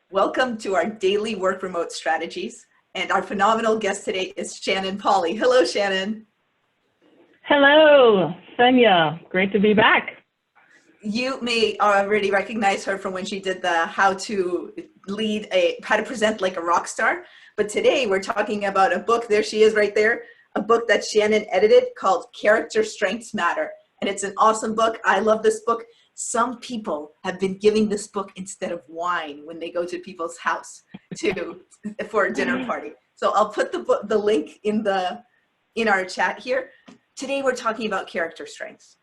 Welcome to our daily work remote strategies. And our phenomenal guest today is Shannon Polly. Hello, Shannon. Hello, Senya. Great to be back. You may already recognize her from when she did the how to present like a rock star. But today we're talking about a book, there she is right there, a book that Shannon edited called Character Strengths Matter. And it's an awesome book. I love this book. Some people have been giving this book instead of wine when they go to people's house for a dinner party. So I'll put the link in our chat here. Today we're talking about character strengths.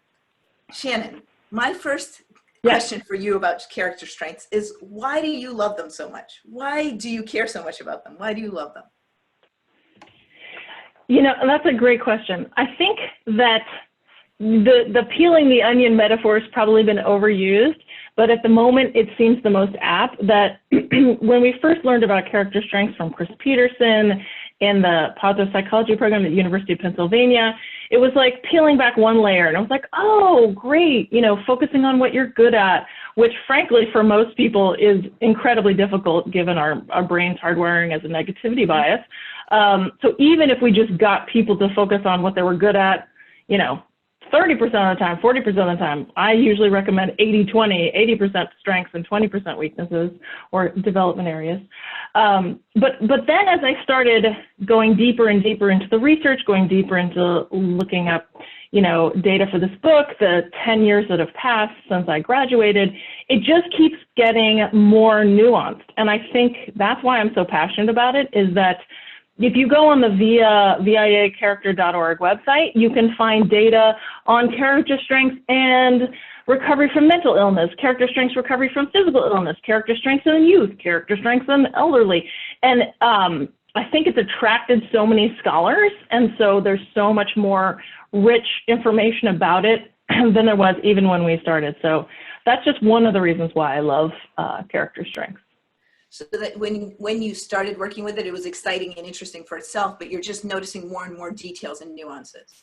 Shannon, my first question for you about character strengths is, why do you love them so much? Why do you care so much about them? Why do you love them? You know, that's a great question. I think that the peeling the onion metaphor has probably been overused, but at the moment it seems the most apt that when we first learned about character strengths from Chris Peterson in the positive psychology program at the University of Pennsylvania, it was like peeling back one layer, and I was like, oh, great, you know, focusing on what you're good at, which frankly for most people is incredibly difficult given our brain's hardwiring as a negativity bias. So even if we just got people to focus on what they were good at, you know, 30% of the time, 40% of the time, I usually recommend 80-20, 80% strengths and 20% weaknesses or development areas. But then as I started going deeper and deeper into the research, going deeper into looking up, you know, data for this book, the 10 years that have passed since I graduated, it just keeps getting more nuanced. And I think that's why I'm so passionate about it, is that if you go on the viacharacter.org website, you can find data on character strengths and recovery from mental illness, character strengths, recovery from physical illness, character strengths in youth, character strengths in elderly. And I think it's attracted so many scholars, and so there's so much more rich information about it than there was even when we started. So that's just one of the reasons why I love character strengths. So that when you started working with it, it was exciting and interesting for itself, but you're just noticing more and more details and nuances.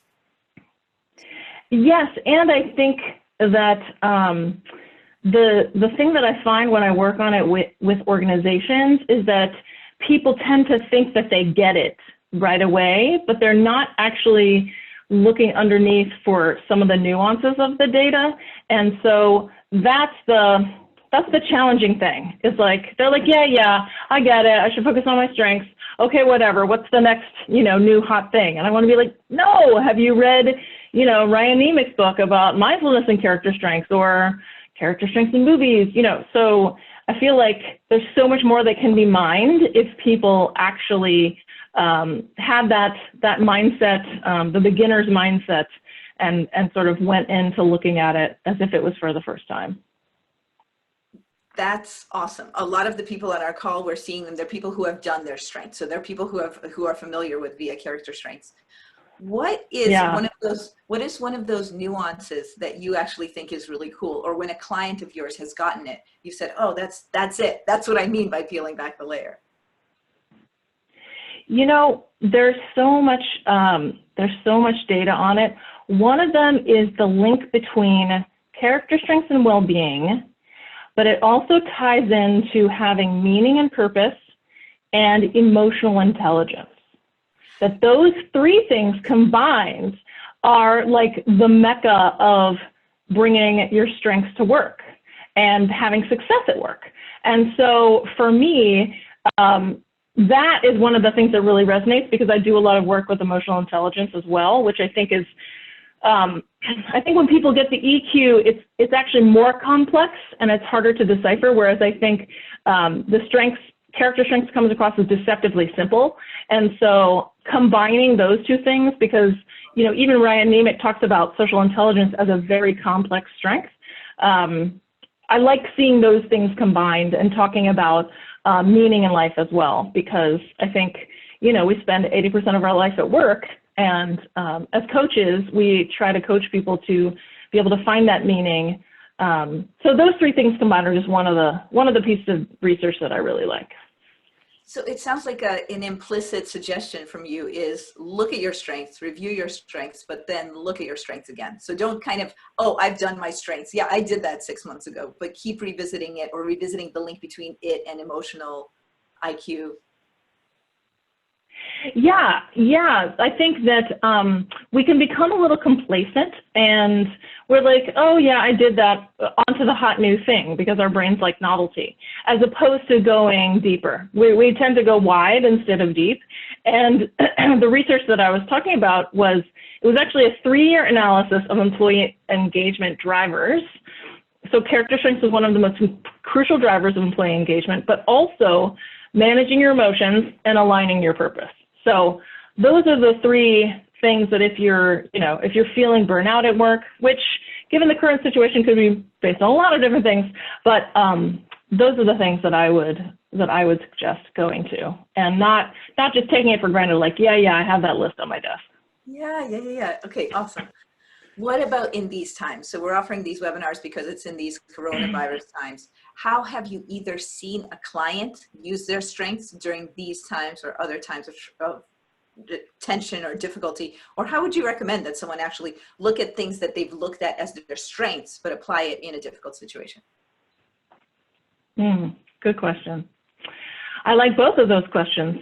Yes, and I think that the thing that I find when I work on it with organizations is that people tend to think that they get it right away, but they're not actually looking underneath for some of the nuances of the data. And so that's the challenging thing. It's like, they're like, yeah, I get it. I should focus on my strengths. Okay, whatever. What's the next, you know, new hot thing? And I want to be like, no, have you read, you know, Ryan Nemec's book about mindfulness and character strengths, or character strengths in movies? You know, so I feel like there's so much more that can be mined if people actually had that mindset, the beginner's mindset, and sort of went into looking at it as if it was for the first time. That's awesome. A lot of the people on our call, we're seeing them, they're people who have done their strengths. So they're people who are familiar with VIA character strengths. What is one of those nuances that you actually think is really cool? Or when a client of yours has gotten it, you said, oh, that's it. That's what I mean by peeling back the layer. You know, there's so much data on it. One of them is the link between character strengths and well-being, but it also ties into having meaning and purpose and emotional intelligence. That those three things combined are like the mecca of bringing your strengths to work and having success at work. And so for me, that is one of the things that really resonates, because I do a lot of work with emotional intelligence as well, which I think is, I think when people get the EQ, it's actually more complex and it's harder to decipher, whereas I think character strengths comes across as deceptively simple. And so combining those two things, because, you know, even Ryan Nemec talks about social intelligence as a very complex strength. I like seeing those things combined and talking about meaning in life as well, because I think, you know, we spend 80% of our life at work, and as coaches, we try to coach people to be able to find that meaning. So those three things combined are just one of the pieces of research that I really like. So it sounds like an implicit suggestion from you is look at your strengths, review your strengths, but then look at your strengths again. So don't kind of, oh, I've done my strengths. Yeah, I did that 6 months ago, but keep revisiting it or revisiting the link between it and emotional IQ. Yeah, yeah. I think that we can become a little complacent and we're like, oh yeah, I did that, onto the hot new thing, because our brains like novelty, as opposed to going deeper. We tend to go wide instead of deep. And the research that I was talking about was actually a 3-year analysis of employee engagement drivers. So character strengths is one of the most crucial drivers of employee engagement, but also managing your emotions and aligning your purpose. So those are the 3 things that if you're feeling burnout at work, which given the current situation could be based on a lot of different things, but those are the things that I would suggest going to, and not just taking it for granted, like, yeah, I have that list on my desk. Yeah. Okay, awesome. What about in these times? So we're offering these webinars because it's in these coronavirus times. How have you either seen a client use their strengths during these times or other times of tension or difficulty? Or how would you recommend that someone actually look at things that they've looked at as their strengths, but apply it in a difficult situation? Good question. I like both of those questions.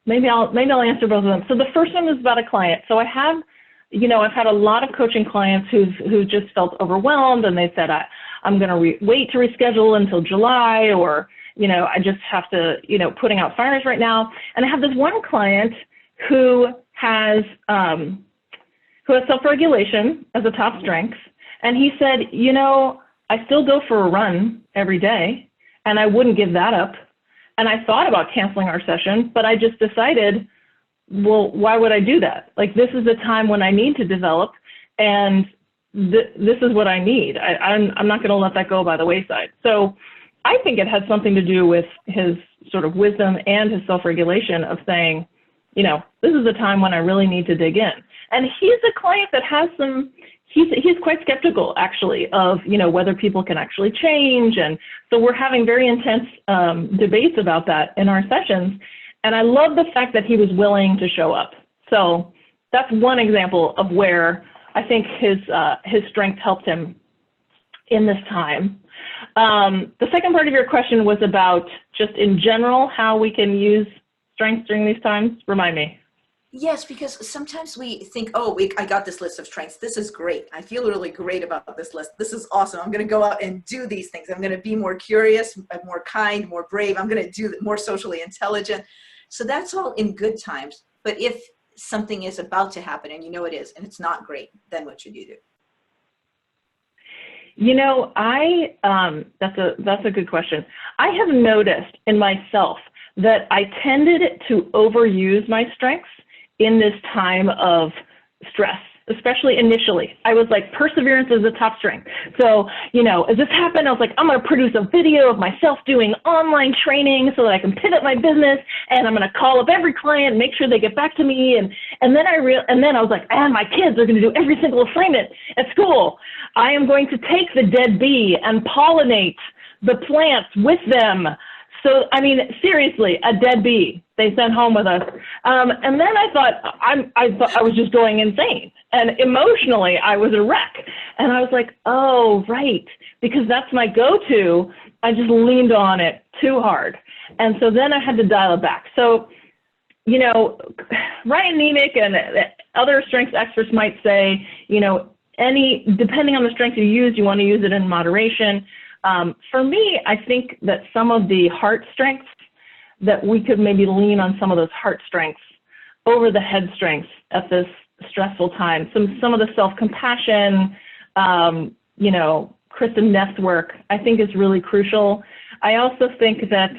Maybe I'll answer both of them. So the first one is about a client. So I've had a lot of coaching clients who just felt overwhelmed, and they said, I'm going to wait to reschedule until July, or, I just have to, putting out fires right now. And I have this one client who has self-regulation as a top strength. And he said, I still go for a run every day, and I wouldn't give that up. And I thought about canceling our session, but I just decided, well, why would I do that? Like, this is the time when I need to develop, and this is what I need. I'm not going to let that go by the wayside. So I think it had something to do with his sort of wisdom and his self-regulation of saying, this is the time when I really need to dig in. And he's a client that has he's quite skeptical, actually, of, whether people can actually change. And so we're having very intense debates about that in our sessions. And I love the fact that he was willing to show up. So that's one example of where I think his strength helped him in this time. The second part of your question was about just in general, how we can use strengths during these times. Remind me. Yes, because sometimes we think, oh, I got this list of strengths. This is great. I feel really great about this list. This is awesome. I'm going to go out and do these things. I'm going to be more curious, more kind, more brave. I'm going to do more socially intelligent. So that's all in good times. But if something is about to happen and it is, and it's not great, then what should you do? That's a good question. I have noticed in myself that I tended to overuse my strengths in this time of stress, especially initially. I was like, perseverance is a top strength. So, as this happened, I was like, I'm going to produce a video of myself doing online training so that I can pivot my business, and I'm going to call up every client, make sure they get back to me. And then I was like, and my kids are going to do every single assignment at school. I am going to take the dead bee and pollinate the plants with them. So, seriously, a dead bee they sent home with us. And then I thought I was just going insane. And emotionally, I was a wreck. And I was like, oh, right, because that's my go-to. I just leaned on it too hard. And so then I had to dial it back. So, Ryan Nemick and other strengths experts might say, depending on the strength you use, you want to use it in moderation. For me, I think that some of the heart strengths, that we could maybe lean on some of those heart strengths over the head strengths at this stressful time. Some of the self-compassion, Kristen Neff's work, I think is really crucial. I also think that,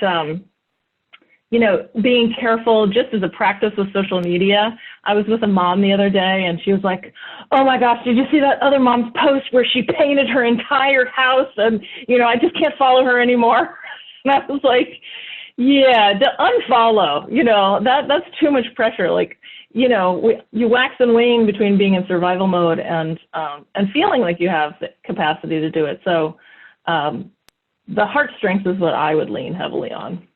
being careful just as a practice with social media. I was with a mom the other day and she was like, oh my gosh, did you see that other mom's post where she painted her entire house? And, I just can't follow her anymore. And I was like, yeah, to unfollow, that's too much pressure. Like, you wax and wane between being in survival mode and feeling like you have the capacity to do it. So the heart strength is what I would lean heavily on.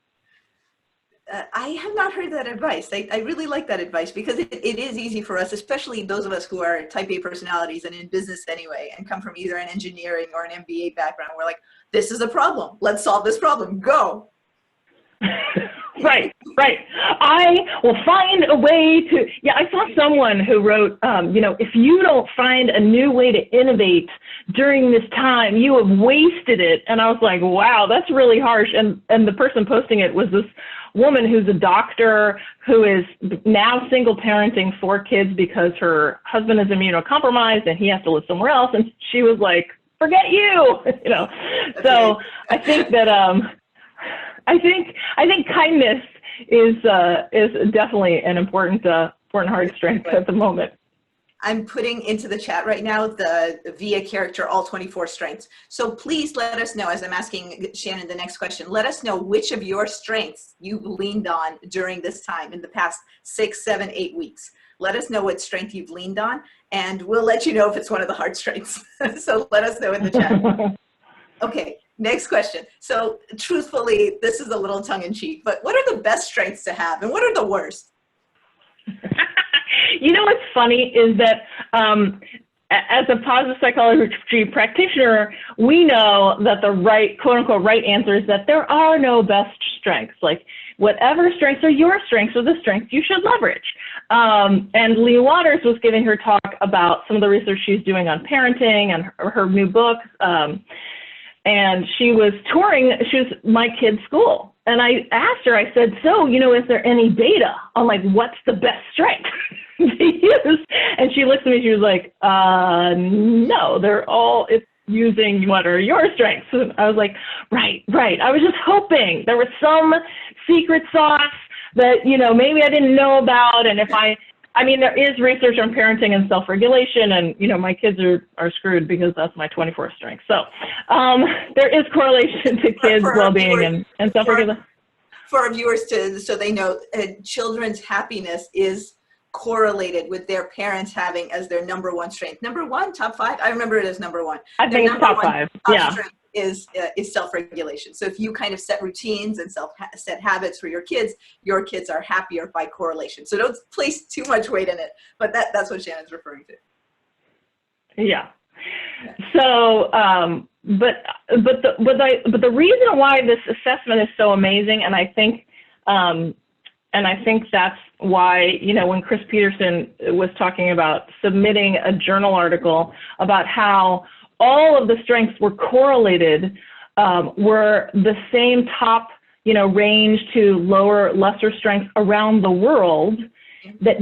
I have not heard that advice. I really like that advice because it is easy for us, especially those of us who are type A personalities and in business anyway, and come from either an engineering or an MBA background. We're like, this is a problem. Let's solve this problem. Go. Right. I will find a way to, I saw someone who wrote, if you don't find a new way to innovate during this time, you have wasted it. And I was like, wow, that's really harsh. And the person posting it was this woman who's a doctor who is now single parenting 4 kids because her husband is immunocompromised and he has to live somewhere else. And she was like, forget you, So I think that, I think kindness is definitely an important hard strength at the moment. I'm putting into the chat right now the via character all 24 strengths. So please let us know, as I'm asking Shannon the next question, let us know which of your strengths you've leaned on during this time in the past 6, 7, 8 weeks. Let us know what strength you've leaned on, and we'll let you know if it's one of the hard strengths. So let us know in the chat. Okay, next question. So truthfully, this is a little tongue-in-cheek, but what are the best strengths to have and what are the worst? What's funny is that as a positive psychology practitioner, we know that the right, quote unquote, right answer is that there are no best strengths. Like whatever strengths are your strengths are the strengths you should leverage. And Lee Waters was giving her talk about some of the research she's doing on parenting and her new book. And she was my kid's school. And I asked her, I said, so, is there any data on like, what's the best strength to use? And she looked at me, she was like, no, it's using what are your strengths? And I was like, right. I was just hoping there was some secret sauce that, maybe I didn't know about. And there is research on parenting and self-regulation, and, my kids are screwed because that's my 24th strength. So there is correlation to kids' well-being and self-regulation. For our viewers, so they know, children's happiness is correlated with their parents having as their number one strength. Number one, top 5? I remember it as number 1. I think it's top 5, yeah. Strength is self-regulation. So if you kind of set routines and set habits for your kids are happier by correlation. So don't place too much weight in it, but that's what Shannon's referring to. Yeah. So, but the reason why this assessment is so amazing, and I think that's why, when Chris Peterson was talking about submitting a journal article about how all of the strengths were correlated, were the same top, range to lesser strengths around the world, that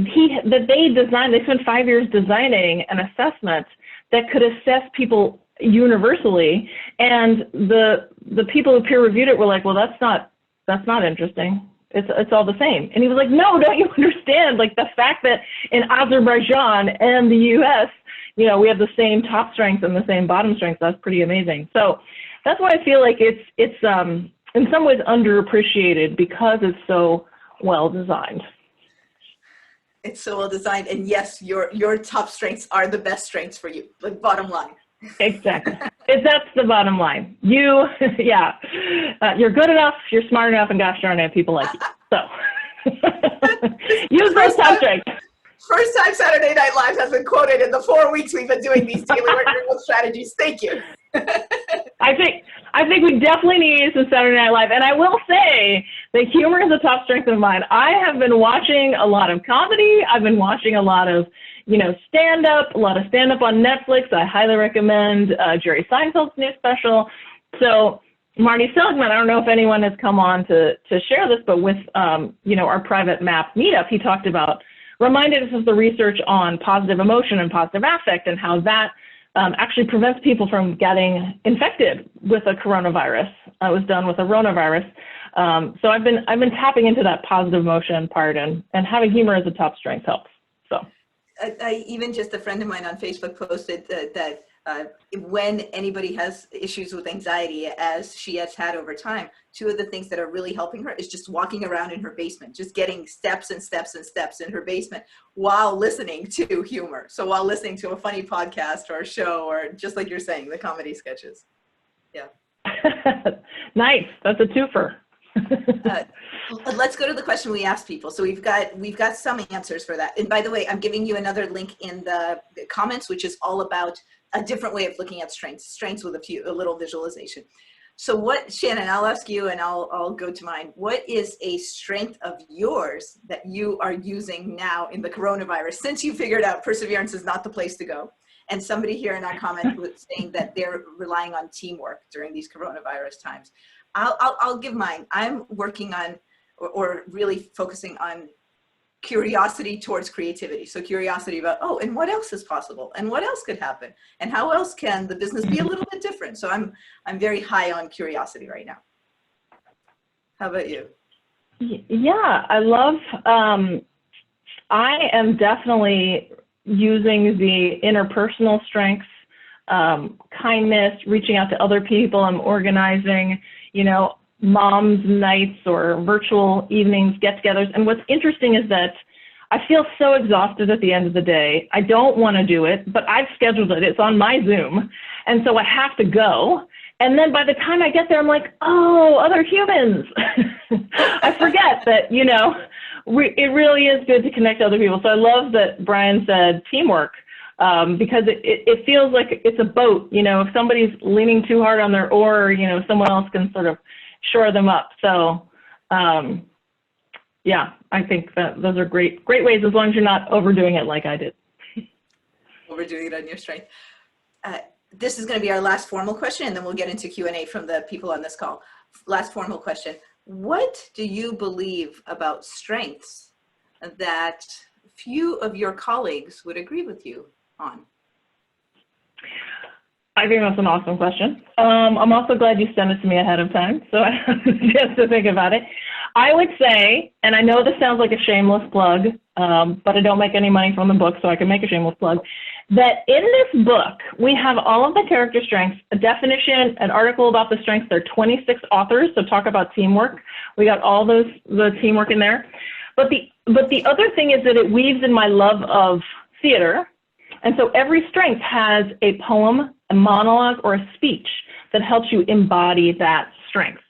they designed. They spent 5 years designing an assessment that could assess people universally, and the people who peer reviewed it were like, well, that's not interesting. It's all the same. And he was like, no, don't you understand? Like the fact that in Azerbaijan and the US, we have the same top strengths and the same bottom strengths. That's pretty amazing. So that's why I feel like it's in some ways underappreciated because it's so well designed. It's so well designed, and yes, your top strengths are the best strengths for you. Like bottom line. Exactly. That's the bottom line. You're good enough, you're smart enough, and gosh darn it, people like you. So use those top strengths. First time Saturday Night Live has been quoted in the 4 weeks we've been doing these daily work strategies. Thank you. I think we definitely need some Saturday Night Live. And I will say that humor is a top strength of mine. I have been watching a lot of comedy. I've been watching a lot of, stand-up on Netflix. I highly recommend Jerry Seinfeld's new special. So Marty Seligman, I don't know if anyone has come on to share this, but with, our private MAP meetup, he talked about, reminded us of the research on positive emotion and positive affect and how that actually prevents people from getting infected with a coronavirus. It was done with a ronavirus. So I've been tapping into that positive emotion part, and having humor as a top strength helps. So I even just a friend of mine on Facebook posted that when anybody has issues with anxiety, as she has had over time, 2 of the things that are really helping her is just walking around in her basement, just getting steps and steps and steps in her basement while listening to humor. So while listening to a funny podcast or a show, or just like you're saying, the comedy sketches. Yeah. Nice. That's a twofer. Let's go to the question we asked people. So we've got some answers for that. And by the way, I'm giving you another link in the comments, which is all about a different way of looking at strengths with a little visualization. So what, Shannon, I'll ask you and I'll go to mine. What is a strength of yours that you are using now in the coronavirus, since you figured out perseverance is not the place to go? And somebody here in our comment was saying that they're relying on teamwork during these coronavirus times. I'll give mine. I'm working on, or really focusing on, curiosity towards creativity. So curiosity about, oh, and what else is possible? And what else could happen? And how else can the business be a little bit different? So I'm very high on curiosity right now. How about you? Yeah, I love, I am definitely using the interpersonal strengths, kindness, reaching out to other people. I'm organizing, mom's nights or virtual evenings, get-togethers. And what's interesting is that I feel so exhausted at the end of the day. I don't want to do it, but I've scheduled it. It's on my Zoom. And so I have to go. And then by the time I get there, I'm like, oh, other humans. I forget that, it really is good to connect to other people. So I love that Brian said teamwork, because it feels like it's a boat. If somebody's leaning too hard on their oar, someone else can sort of shore them up. So yeah, I think that those are great ways, as long as you're not overdoing it like I did. Overdoing it on your strength. This is going to be our last formal question, and then we'll get into Q&A from the people on this call. Last formal question. What do you believe about strengths that few of your colleagues would agree with you on? I think that's an awesome question. I'm also glad you sent it to me ahead of time, so I have a chance to think about it. I would say, and I know this sounds like a shameless plug, but I don't make any money from the book, so I can make a shameless plug, that in this book, we have all of the character strengths, a definition, an article about the strengths. There are 26 authors, so talk about teamwork. We got all the teamwork in there. But the other thing is that it weaves in my love of theater. And so every strength has a poem, a monologue, or a speech that helps you embody that strength.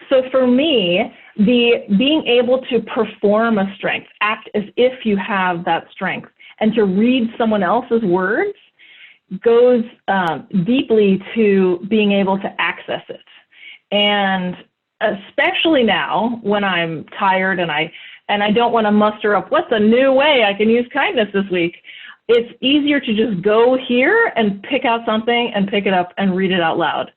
So for me, being able to perform a strength, act as if you have that strength, and to read someone else's words goes deeply to being able to access it. And especially now when I'm tired and I don't want to muster up, what's a new way I can use kindness this week? It's easier to just go here and pick out something and pick it up and read it out loud.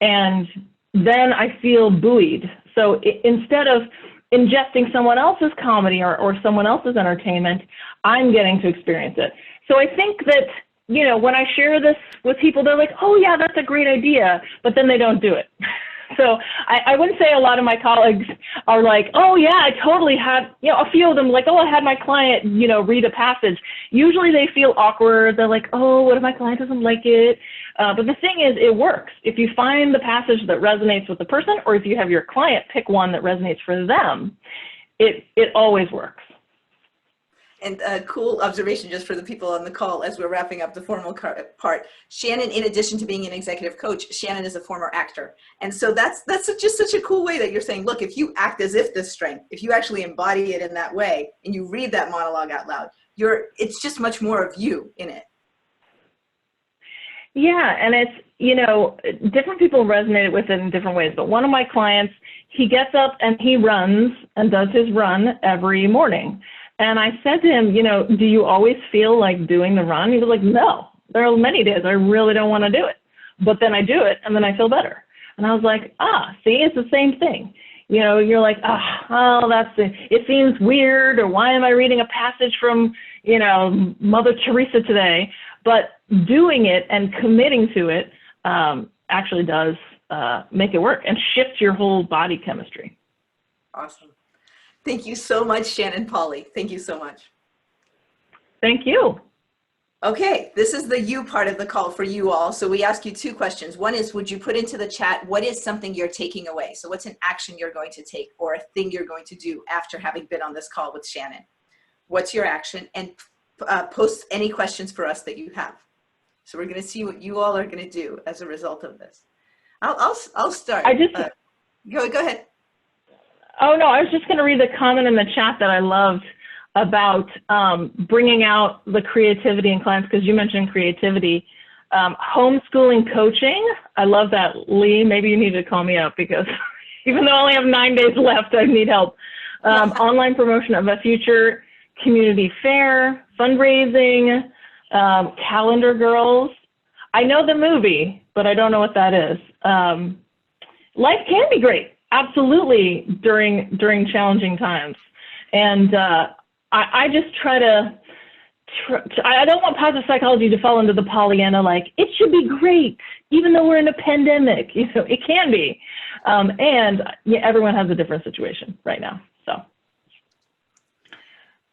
And then I feel buoyed. So instead of ingesting someone else's comedy or someone else's entertainment, I'm getting to experience it. So I think that, when I share this with people, they're like, oh yeah, that's a great idea, but then they don't do it. So I wouldn't say a lot of my colleagues are like, oh yeah, I totally had, a few of them like, oh, I had my client, read a passage. Usually they feel awkward. They're like, oh, what if my client doesn't like it? But the thing is, it works. If you find the passage that resonates with the person, or if you have your client pick one that resonates for them, it always works. And a cool observation just for the people on the call as we're wrapping up the formal part. Shannon, in addition to being an executive coach, Shannon is a former actor. And so that's just such a cool way that you're saying, look, if you act as if this strength, if you actually embody it in that way and you read that monologue out loud, it's just much more of you in it. Yeah, and it's, different people resonate with it in different ways. But one of my clients, he gets up and he runs and does his run every morning. And I said to him, do you always feel like doing the run? He was like, no, there are many days I really don't want to do it. But then I do it and then I feel better. And I was like, see, it's the same thing. You're like, it seems weird, or why am I reading a passage from, Mother Teresa today? But doing it and committing to it actually does make it work and shift your whole body chemistry. Awesome. Thank you so much, Shannon Polly. Thank you so much. Thank you. Okay, this is the you part of the call for you all. So we ask you two questions. One is, would you put into the chat, what is something you're taking away? So what's an action you're going to take or a thing you're going to do after having been on this call with Shannon? What's your action? And post any questions for us that you have. So we're going to see what you all are going to do as a result of this. I'll start. I just go ahead. Oh, no, I was just going to read the comment in the chat that I loved about bringing out the creativity in clients, because you mentioned creativity. Homeschooling coaching, I love that, Lee. Maybe you need to call me up, because even though I only have 9 days left, I need help. Online promotion of a future community fair, fundraising, calendar girls. I know the movie, but I don't know what that is. Life can be great, absolutely, during challenging times. And I just try to, I don't want positive psychology to fall into the Pollyanna, like, it should be great, even though we're in a pandemic. You know, it can be. And yeah, everyone has a different situation right now, so.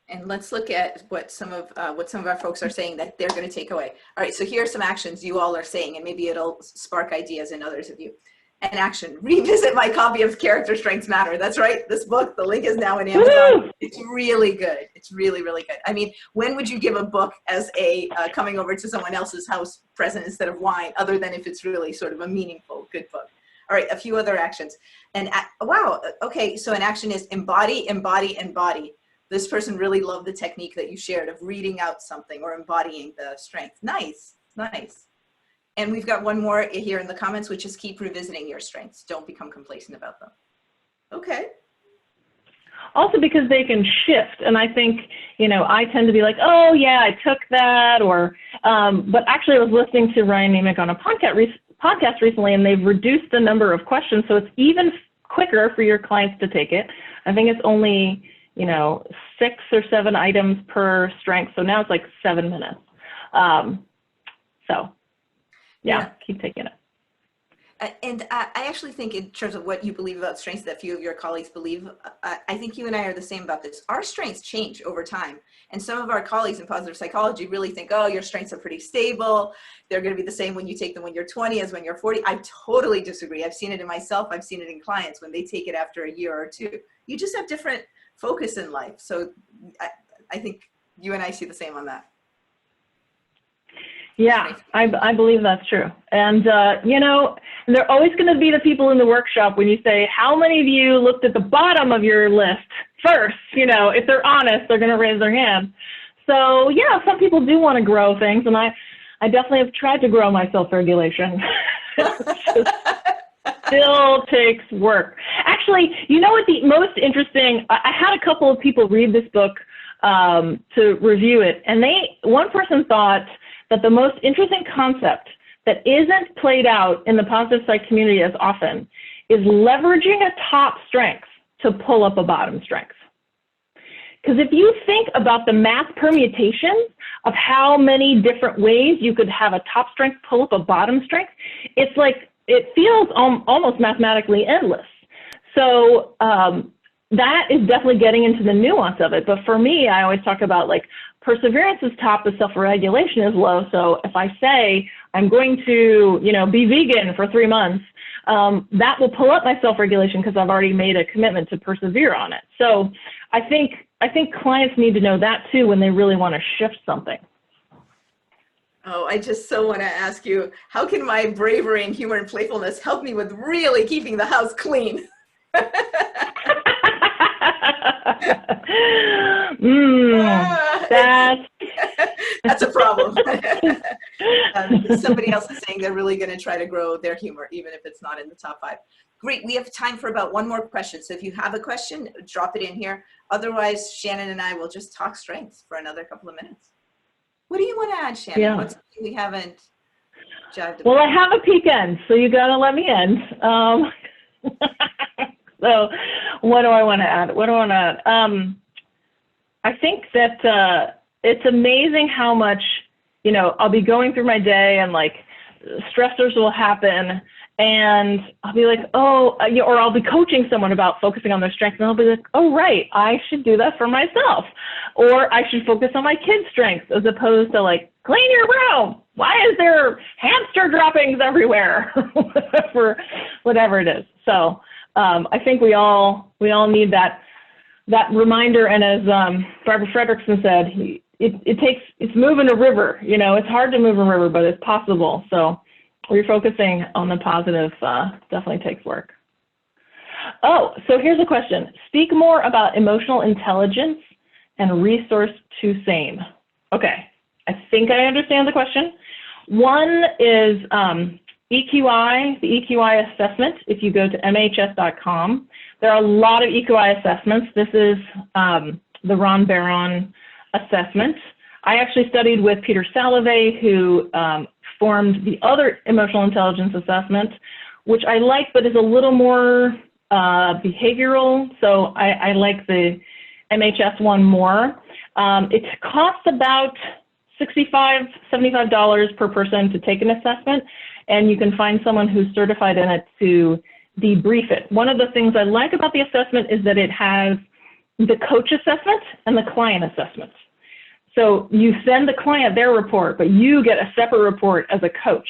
And let's look at what some of our folks are saying that they're going to take away. All right, so here are some actions you all are saying, and maybe it'll spark ideas in others of you. An action: revisit my copy of Character Strengths Matter. That's right, this book, the link is now in Amazon. Woo! It's really good. It's really, really good. I mean, when would you give a book as a coming over to someone else's house present instead of wine, other than if it's really sort of a meaningful, good book? All right, a few other actions. And wow, okay, so an action is embody, embody, embody. This person really loved the technique that you shared of reading out something or embodying the strength. Nice, nice. And we've got one more here in the comments, which is keep revisiting your strengths. Don't become complacent about them. Okay. Also because they can shift. And I think, you know, I tend to be like, oh yeah, I took that, or, but actually I was listening to Ryan Nemick on a podcast recently, and they've reduced the number of questions. So it's even quicker for your clients to take it. I think it's only, you know, 6 or 7 items per strength. So now it's like 7 minutes. So yeah, keep taking it. And I actually think, in terms of what you believe about strengths that few of your colleagues believe, I think you and I are the same about this. Our strengths change over time. And some of our colleagues in positive psychology really think, oh, your strengths are pretty stable. They're going to be the same when you take them when you're 20 as when you're 40. I totally disagree. I've seen it in myself. I've seen it in clients when they take it after a year or two. You just have different focus in life. So I think you and I see the same on that. Yeah, I believe that's true. And, you know, there are always going to be the people in the workshop when you say, how many of you looked at the bottom of your list first? You know, if they're honest, they're going to raise their hand. So, yeah, some people do want to grow things. And I definitely have tried to grow my self-regulation. Still takes work. Actually, you know what the most interesting, I had a couple of people read this book to review it. And one person thought that the most interesting concept that isn't played out in the positive psych community as often is leveraging a top strength to pull up a bottom strength. Because if you think about the math permutations of how many different ways you could have a top strength pull up a bottom strength, it's like, it feels almost mathematically endless. So that is definitely getting into the nuance of it. But for me, I always talk about, like, perseverance is top, but self-regulation is low. So if I say I'm going to, you know, be vegan for 3 months, that will pull up my self-regulation because I've already made a commitment to persevere on it. So I think clients need to know that too when they really want to shift something. Oh, I just so want to ask you, how can my bravery and humor and playfulness help me with really keeping the house clean? That's a problem. Somebody else is saying they're really going to try to grow their humor, even if it's not in the top 5. Great. We have time for about one more question. So if you have a question, drop it in here. Otherwise, Shannon and I will just talk strengths for another couple of minutes. What do you want to add, Shannon? Yeah. What's something we haven't jived about? Well, I have a peek in, so you got to let me in. So what do I want to add? I think that it's amazing how much, you know, I'll be going through my day and, like, stressors will happen, and I'll be like, oh, or I'll be coaching someone about focusing on their strengths, and I'll be like, oh, right, I should do that for myself. Or I should focus on my kids' strengths as opposed to, like, clean your room. Why is there hamster droppings everywhere? Whatever it is. So I think we all need that reminder. And as Barbara Fredrickson said, it's moving a river. You know, it's hard to move a river, but it's possible. So refocusing on the positive definitely takes work. Oh, so here's a question. Speak more about emotional intelligence and resource to same. Okay, I think I understand the question. One is EQI, the EQI assessment. If you go to MHS.com, there are a lot of EQI assessments. This is the Ron Baron assessment. I actually studied with Peter Salovey, who formed the other emotional intelligence assessment, which I like, but is a little more behavioral. So I like the MHS one more. It costs about $65, $75 per person to take an assessment, and you can find someone who's certified in it to debrief it. One of the things I like about the assessment is that it has the coach assessment and the client assessment. So you send the client their report, but you get a separate report as a coach.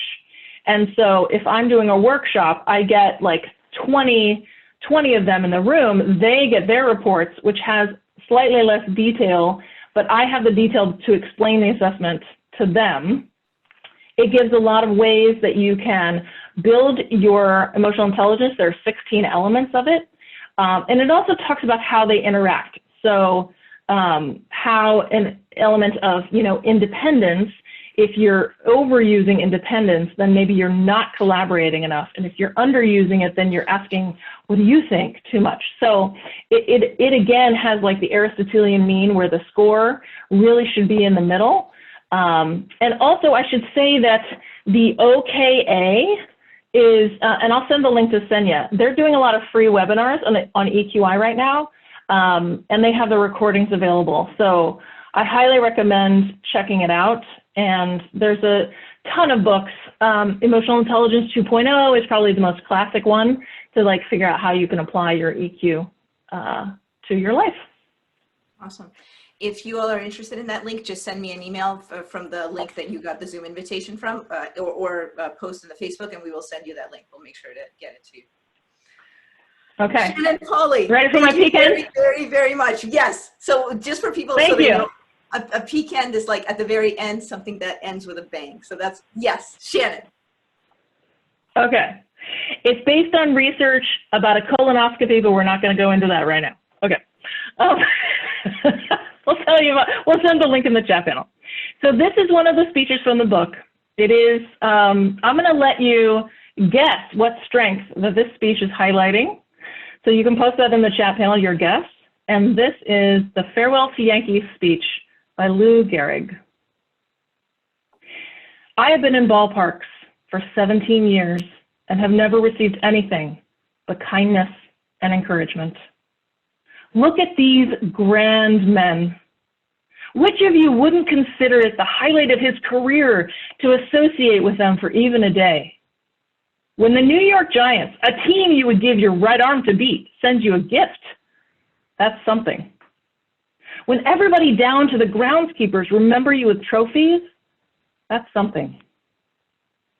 And so if I'm doing a workshop, I get like 20 of them in the room. They get their reports, which has slightly less detail, but I have the detail to explain the assessment to them. It gives a lot of ways that you can build your emotional intelligence. There are 16 elements of it. And it also talks about how they interact. So how an element of, independence, if you're overusing independence, then maybe you're not collaborating enough. And if you're underusing it, then you're asking, what do you think, too much? So it again has like the Aristotelian mean, where the score really should be in the middle. And also I should say that the OKA is, and I'll send the link to Senya. They're doing a lot of free webinars on EQI right now, and they have the recordings available. So I highly recommend checking it out. And there's a ton of books. Emotional Intelligence 2.0 is probably the most classic one to like figure out how you can apply your EQ to your life. Awesome. If you all are interested in that link, just send me an email from the link that you got the Zoom invitation from, or post in the Facebook, and we will send you that link. We'll make sure to get it to you. Okay. Shannon Polly. Ready for my pecan? Very, very, very much. Yes. So just for people, Thank you. A pecan is like at the very end, something that ends with a bang. So that's, yes, Shannon. Okay. It's based on research about a colonoscopy, but we're not going to go into that right now. Okay. We'll tell you about, we'll send the link in the chat panel. So this is one of the speeches from the book. It is, I'm going to let you guess what strength that this speech is highlighting. So you can post that in the chat panel, your guess. And this is the Farewell to Yankees speech by Lou Gehrig. I have been in ballparks for 17 years and have never received anything but kindness and encouragement. Look at these grand men. Which of you wouldn't consider it the highlight of his career to associate with them for even a day? When the New York Giants, a team you would give your right arm to beat, sends you a gift, that's something. When everybody down to the groundskeepers remember you with trophies, that's something.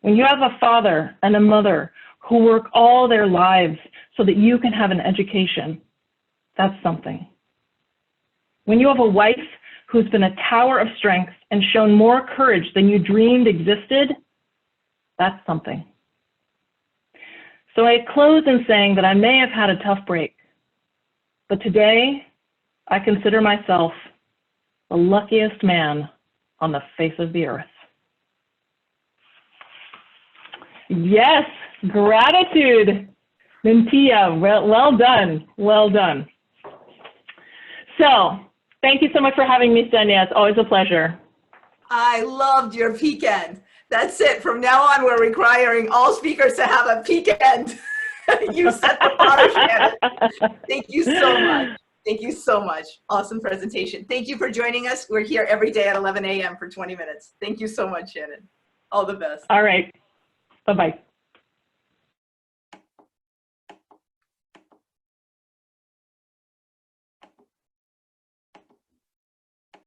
When you have a father and a mother who work all their lives so that you can have an education, that's something. When you have a wife who's been a tower of strength and shown more courage than you dreamed existed, that's something. So I close in saying that I may have had a tough break, but today I consider myself the luckiest man on the face of the earth. Yes, gratitude. Mintia, well done, well done. So, thank you so much for having me, Senya. It's always a pleasure. I loved your pecan. That's it. From now on, we're requiring all speakers to have a pecan. You set the bar, Shannon. Thank you so much. Thank you so much. Awesome presentation. Thank you for joining us. We're here every day at 11 a.m. for 20 minutes. Thank you so much, Shannon. All the best. All right. Bye-bye.